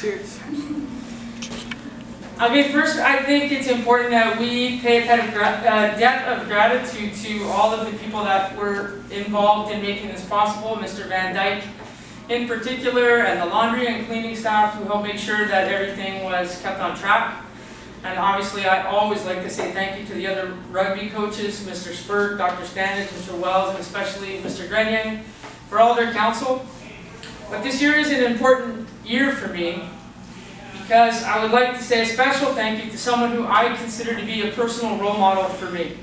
Cheers. Okay, first I think it's important that we pay a debt of gratitude to all of the people that were involved in making this possible. Mr. Van Dyke in particular, and the laundry and cleaning staff who helped make sure that everything was kept on track. And obviously I always like to say thank you to the other rugby coaches, Mr. Spurt, Dr. Standish, Mr. Wells, and especially Mr. Grenier, for all their counsel. But this year is an important year for me, because I would like to say a special thank you to someone who I consider to be a personal role model for me.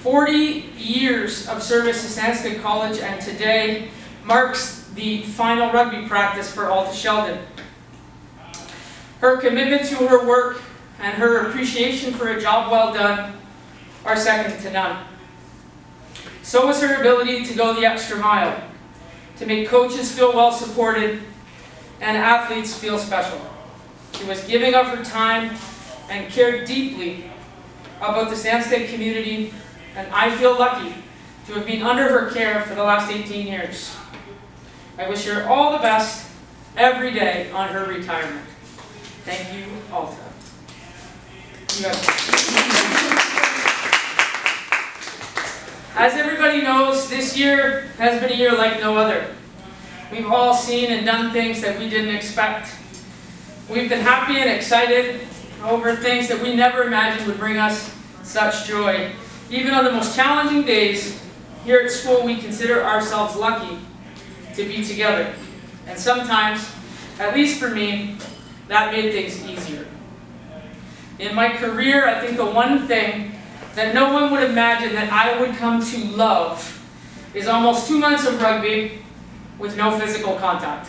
40 years of service to Stanstead College, and today marks the final rugby practice for Alta Sheldon. Her commitment to her work and her appreciation for a job well done are second to none. So was her ability to go the extra mile, to make coaches feel well supported and athletes feel special. She was giving up her time and cared deeply about the Stanstead community, and I feel lucky to have been under her care for the last 18 years. I wish her all the best every day on her retirement. Thank you, Alta. As everybody knows, this year has been a year like no other. We've all seen and done things that we didn't expect. We've been happy and excited over things that we never imagined would bring us such joy. Even on the most challenging days, here at school we consider ourselves lucky to be together. And sometimes, at least for me, that made things easier. In my career, I think the one thing that no one would imagine that I would come to love is almost 2 months of rugby with no physical contact.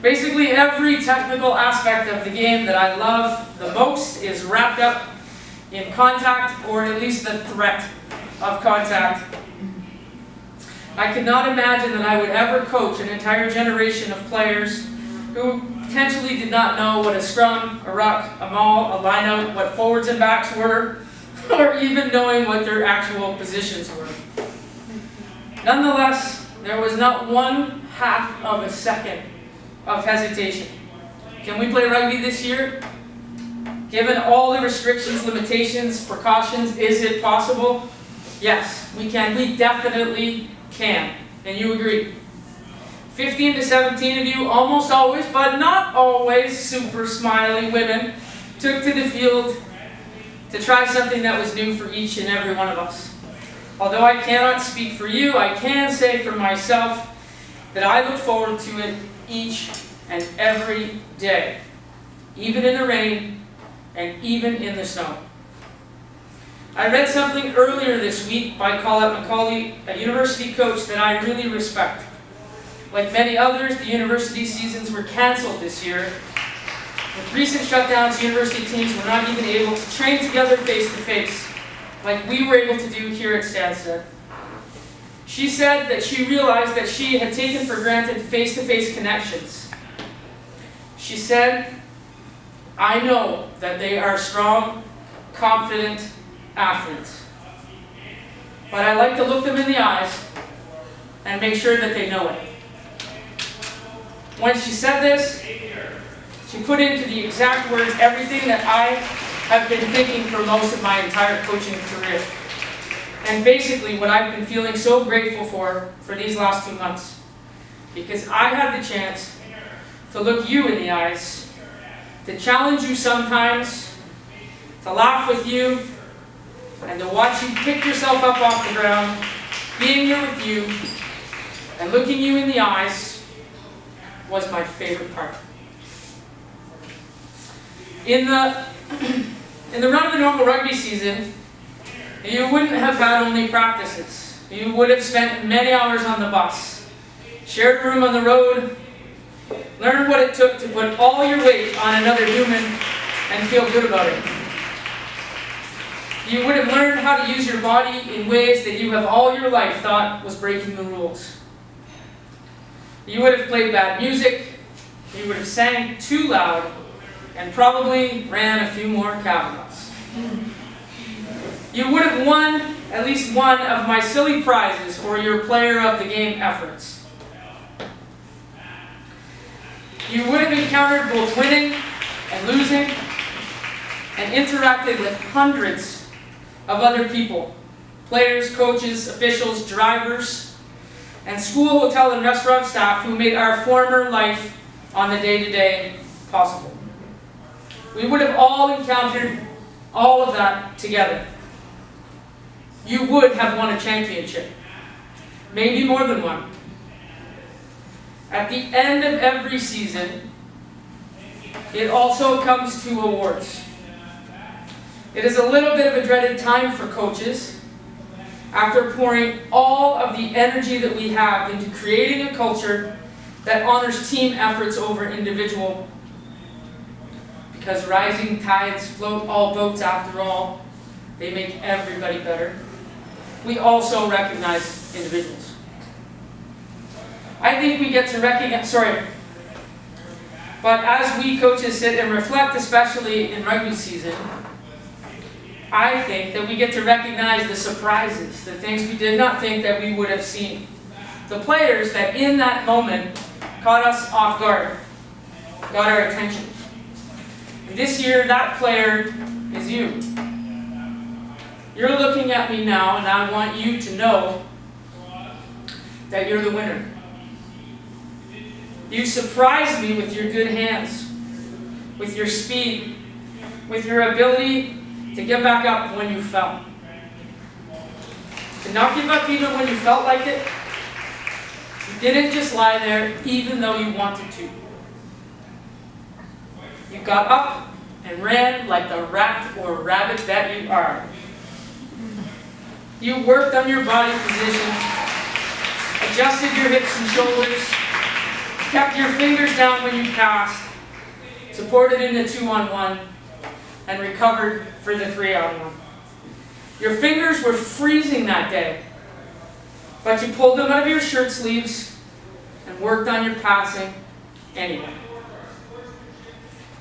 Basically, every technical aspect of the game that I love the most is wrapped up in contact, or at least the threat of contact. I could not imagine that I would ever coach an entire generation of players who potentially did not know what a scrum, a ruck, a maul, a line-out, what forwards and backs were, or even knowing what their actual positions were. Nonetheless, there was not 1/2 of a second of hesitation. Can we play rugby this year? Given all the restrictions, limitations, precautions, is it possible? Yes, we can. We definitely can. And you agree. 15 to 17 of you, almost always, but not always, super smiley women, took to the field to try something that was new for each and every one of us. Although I cannot speak for you, I can say for myself that I look forward to it each and every day, even in the rain and even in the snow. I read something earlier this week by Colette McCauley, a university coach that I really respect. Like many others, the university seasons were cancelled this year. With recent shutdowns, university teams were not even able to train together face-to-face, like we were able to do here at Stanstead. She said that she realized that she had taken for granted face-to-face connections. She said, "I know that they are strong, confident athletes, but I like to look them in the eyes and make sure that they know it." When she said this, she put into the exact words everything that I have been thinking for most of my entire coaching career. And basically what I've been feeling so grateful for these last 2 months. Because I had the chance to look you in the eyes, to challenge you sometimes, to laugh with you, and to watch you pick yourself up off the ground, being here with you, and looking you in the eyes was my favorite part. In the run of the normal rugby season, you wouldn't have had only practices. You would have spent many hours on the bus, shared a room on the road, learned what it took to put all your weight on another human and feel good about it. You would have learned how to use your body in ways that you have all your life thought was breaking the rules. You would have played bad music, you would have sang too loud, and probably ran a few more Kavanaughs. You would have won at least one of my silly prizes for your player of the game efforts. You would have encountered both winning and losing, and interacted with hundreds of other people, players, coaches, officials, drivers, and school, hotel, and restaurant staff who made our former life on the day-to-day possible. We would have all encountered all of that together. You would have won a championship, maybe more than one. At the end of every season, it also comes to awards. It is a little bit of a dreaded time for coaches after pouring all of the energy that we have into creating a culture that honors team efforts over individual. Because rising tides float all boats after all. They make everybody better. We also recognize individuals. I think we get to recognize, but as we coaches sit and reflect, especially in rugby season, I think that we get to recognize the surprises, the things we did not think that we would have seen. The players that in that moment caught us off guard, got our attention. And this year, that player is you. You're looking at me now, and I want you to know that you're the winner. You surprised me with your good hands, with your speed, with your ability to get back up when you fell. To not give up even when you felt like it. You didn't just lie there even though you wanted to. You got up and ran like the rat or rabbit that you are. You worked on your body position, adjusted your hips and shoulders, kept your fingers down when you passed, supported in the 2-on-1, and recovered for the 3-on-1. Your fingers were freezing that day, but you pulled them out of your shirt sleeves and worked on your passing anyway.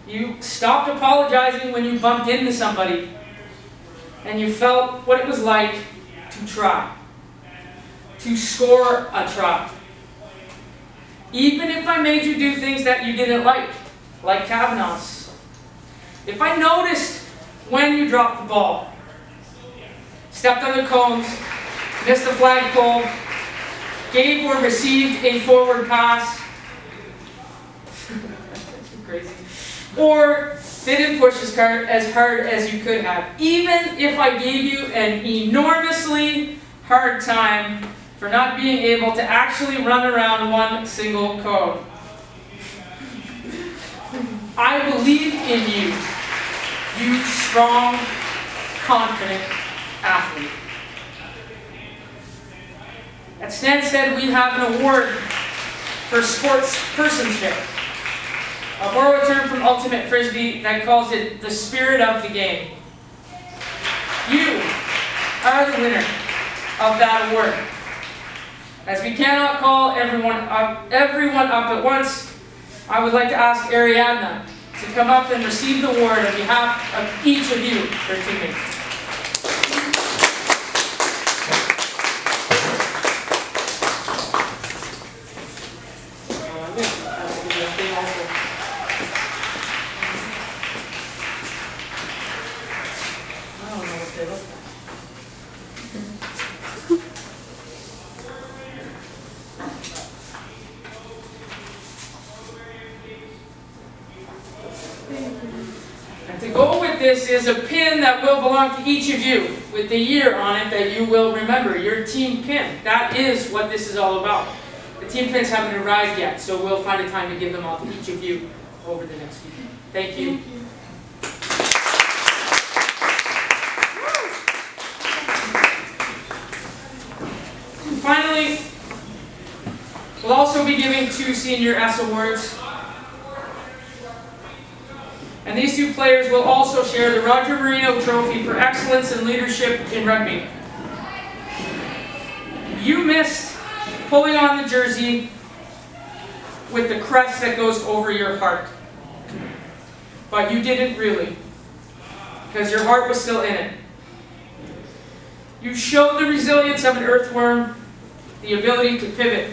You stopped apologizing when you bumped into somebody, and you felt what it was like to try, to score a try. Even if I made you do things that you didn't like Kavanaugh's. If I noticed when you dropped the ball, stepped on the cones, missed the flagpole, gave or received a forward pass, crazy, or didn't push as hard as you could have, even if I gave you an enormously hard time for not being able to actually run around one single cone. I believe in you, you strong, confident athlete. At Stanstead, we have an award for sports personship. I'll borrow a term from Ultimate Frisbee that calls it the spirit of the game. You are the winner of that award. As we cannot call everyone up at once, I would like to ask Ariadna to come up and receive the award on behalf of each of you, her teammates. And to go with this is a pin that will belong to each of you with the year on it that you will remember, your team pin. That is what this is all about. The team pins haven't arrived yet, so we'll find a time to give them all to each of you over the next week. Thank you. Finally, we'll also be giving 2 Senior S Awards. And these 2 players will also share the Roger Marino Trophy for Excellence in Leadership in Rugby. You missed pulling on the jersey with the crest that goes over your heart. But you didn't really, because your heart was still in it. You showed the resilience of an earthworm, the ability to pivot,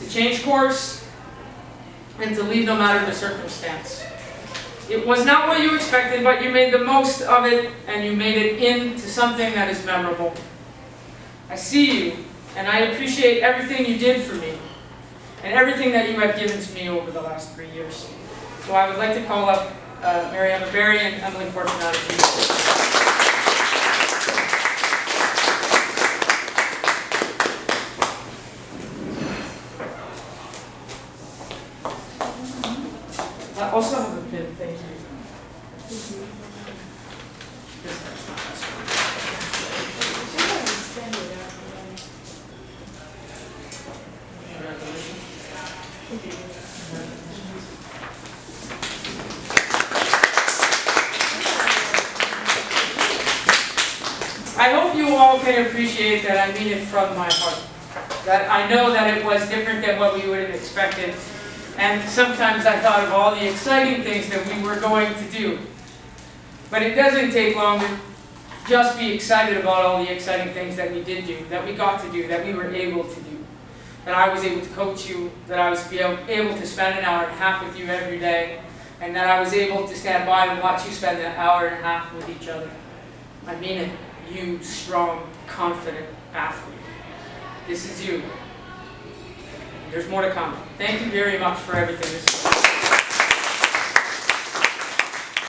to change course, and to lead no matter the circumstance. It was not what you expected, but you made the most of it, and you made it into something that is memorable. I see you, and I appreciate everything you did for me, and everything that you have given to me over the last 3 years. So I would like to call up Mary Emma Berry and Emily Fortunato. I also have a pin, thank you. I hope you all can appreciate that I mean it from my heart. That I know that it was different than what we would have expected. And sometimes I thought of all the exciting things that we were going to do. But it doesn't take long to just be excited about all the exciting things that we did do, that we got to do, that we were able to do. That I was able to coach you, that I was able to spend an hour and a half with you every day, and that I was able to stand by and watch you spend an hour and a half with each other. I mean it, you strong, confident athlete. This is you. There's more to come. Thank you very much for everything.